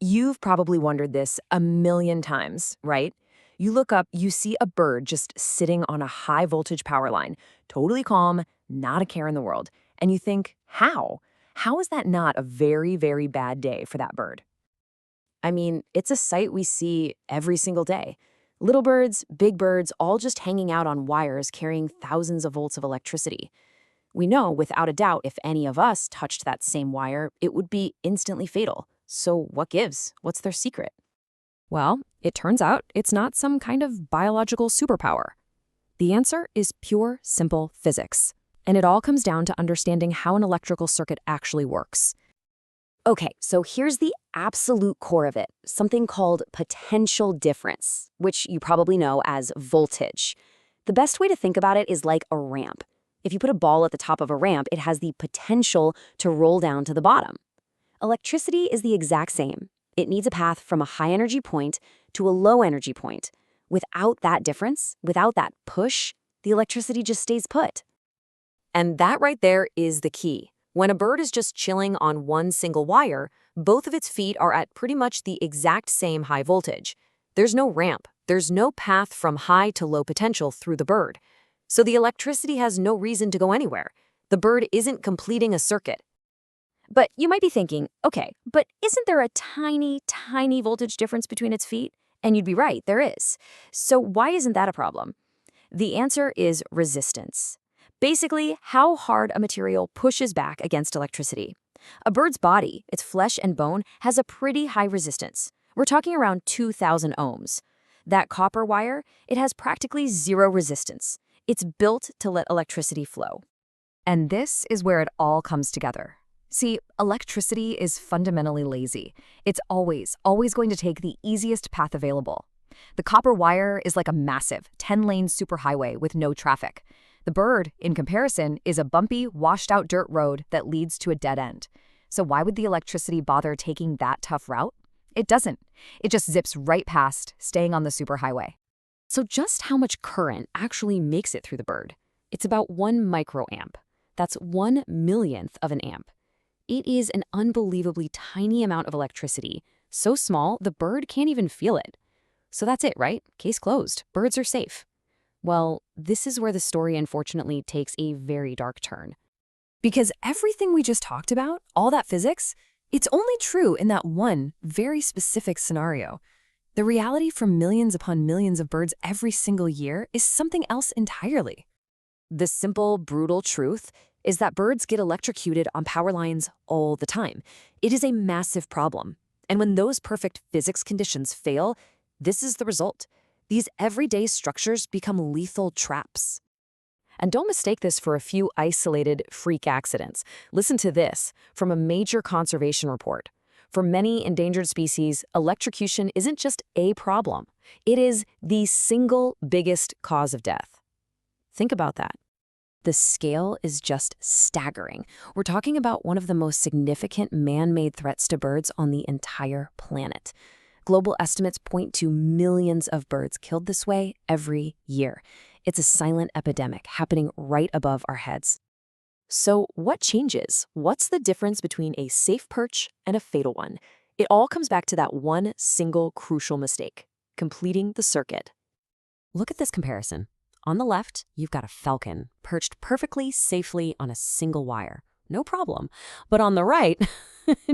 You've probably wondered this a million times, right? You look up, you see a bird just sitting on a high voltage power line, totally calm, not a care in the world. And you think, how? How is that not a very, very bad day for that bird? I mean, it's a sight we see every single day. Little birds, big birds, all just hanging out on wires carrying thousands of volts of electricity. We know without a doubt if any of us touched that same wire, it would be instantly fatal. So what gives? What's their secret? Well, it turns out it's not some kind of biological superpower. The answer is pure, simple physics. And it all comes down to understanding how an electrical circuit actually works. Okay, so here's the absolute core of it, something called potential difference, which you probably know as voltage. The best way to think about it is like a ramp. If you put a ball at the top of a ramp, it has the potential to roll down to the bottom. Electricity is the exact same. It needs a path from a high energy point to a low energy point. Without that difference, without that push, the electricity just stays put. And that right there is the key. When a bird is just chilling on one single wire, both of its feet are at pretty much the exact same high voltage. There's no ramp. There's no path from high to low potential through the bird. So the electricity has no reason to go anywhere. The bird isn't completing a circuit. But you might be thinking, okay, but isn't there a tiny, tiny voltage difference between its feet? And you'd be right, there is. So why isn't that a problem? The answer is resistance. Basically, how hard a material pushes back against electricity. A bird's body, its flesh and bone, has a pretty high resistance. We're talking around 2,000 ohms. That copper wire, it has practically zero resistance. It's built to let electricity flow. And this is where it all comes together. See, electricity is fundamentally lazy. It's always going to take the easiest path available. The copper wire is like a massive 10-lane superhighway with no traffic. The bird, in comparison, is a bumpy, washed-out dirt road that leads to a dead end. So why would the electricity bother taking that tough route? It doesn't. It just zips right past, staying on the superhighway. So just how much current actually makes it through the bird? It's about 1 microamp. That's 1/1,000,000th of an amp. It is an unbelievably tiny amount of electricity, so small the bird can't even feel it. So that's it, right? Case closed. Birds are safe. Well, this is where the story unfortunately takes a very dark turn. Because everything we just talked about, all that physics, it's only true in that one very specific scenario. The reality for millions upon millions of birds every single year is something else entirely. The simple, brutal truth is that birds get electrocuted on power lines all the time. It is a massive problem. And when those perfect physics conditions fail, this is the result. These everyday structures become lethal traps. And don't mistake this for a few isolated freak accidents. Listen to this from a major conservation report. For many endangered species, electrocution isn't just a problem. It is the single biggest cause of death. Think about that. The scale is just staggering. We're talking about one of the most significant man-made threats to birds on the entire planet. Global estimates point to millions of birds killed this way every year. It's a silent epidemic happening right above our heads. So what changes? What's the difference between a safe perch and a fatal one? It all comes back to that one single crucial mistake: completing the circuit. Look at this comparison. On the left, you've got a falcon perched perfectly safely on a single wire. No problem. But on the right,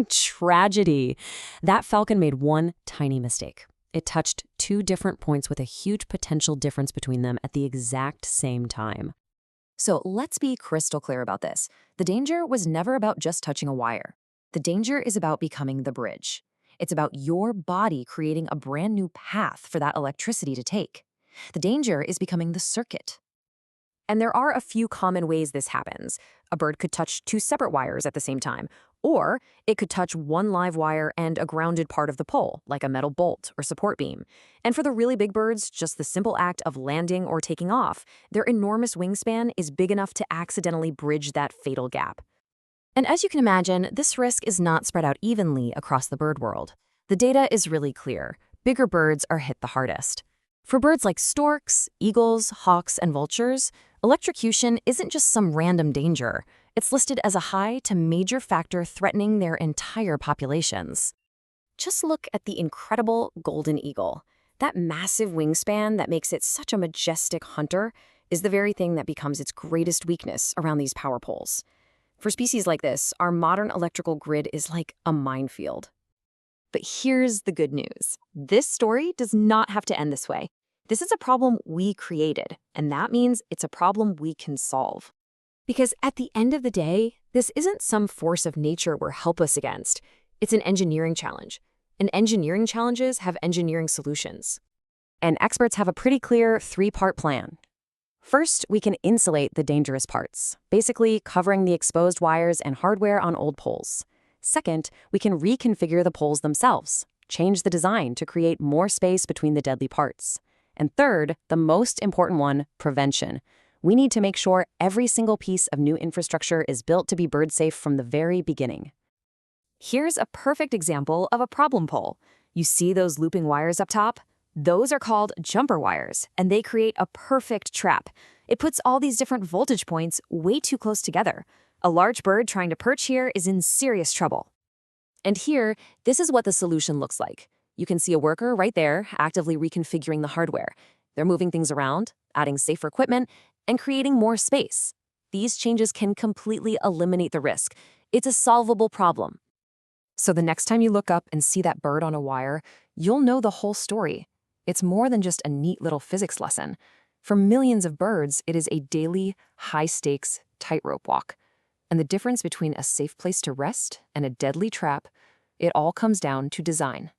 tragedy. That falcon made one tiny mistake. It touched 2 different points with a huge potential difference between them at the exact same time. So let's be crystal clear about this. The danger was never about just touching a wire. The danger is about becoming the bridge. It's about your body creating a brand new path for that electricity to take. The danger is becoming the circuit. And there are a few common ways this happens. A bird could touch 2 separate wires at the same time, or it could touch one live wire and a grounded part of the pole, like a metal bolt or support beam. And for the really big birds, just the simple act of landing or taking off, their enormous wingspan is big enough to accidentally bridge that fatal gap. And as you can imagine, this risk is not spread out evenly across the bird world. The data is really clear. Bigger birds are hit the hardest. For birds like storks, eagles, hawks, and vultures, electrocution isn't just some random danger. It's listed as a high to major factor threatening their entire populations. Just look at the incredible golden eagle. That massive wingspan that makes it such a majestic hunter is the very thing that becomes its greatest weakness around these power poles. For species like this, our modern electrical grid is like a minefield. But here's the good news. This story does not have to end this way. This is a problem we created, and that means it's a problem we can solve. Because at the end of the day, this isn't some force of nature we're helpless against. It's an engineering challenge. And engineering challenges have engineering solutions. And experts have a pretty clear three-part plan. First, we can insulate the dangerous parts, basically covering the exposed wires and hardware on old poles. Second, we can reconfigure the poles themselves, change the design to create more space between the deadly parts. And third, the most important one, prevention. We need to make sure every single piece of new infrastructure is built to be bird-safe from the very beginning. Here's a perfect example of a problem pole. You see those looping wires up top? Those are called jumper wires, and they create a perfect trap. It puts all these different voltage points way too close together. A large bird trying to perch here is in serious trouble. And here, this is what the solution looks like. You can see a worker right there actively reconfiguring the hardware. They're moving things around, adding safer equipment, and creating more space. These changes can completely eliminate the risk. It's a solvable problem. So the next time you look up and see that bird on a wire, you'll know the whole story. It's more than just a neat little physics lesson. For millions of birds, it is a daily, high-stakes tightrope walk. And the difference between a safe place to rest and a deadly trap, it all comes down to design.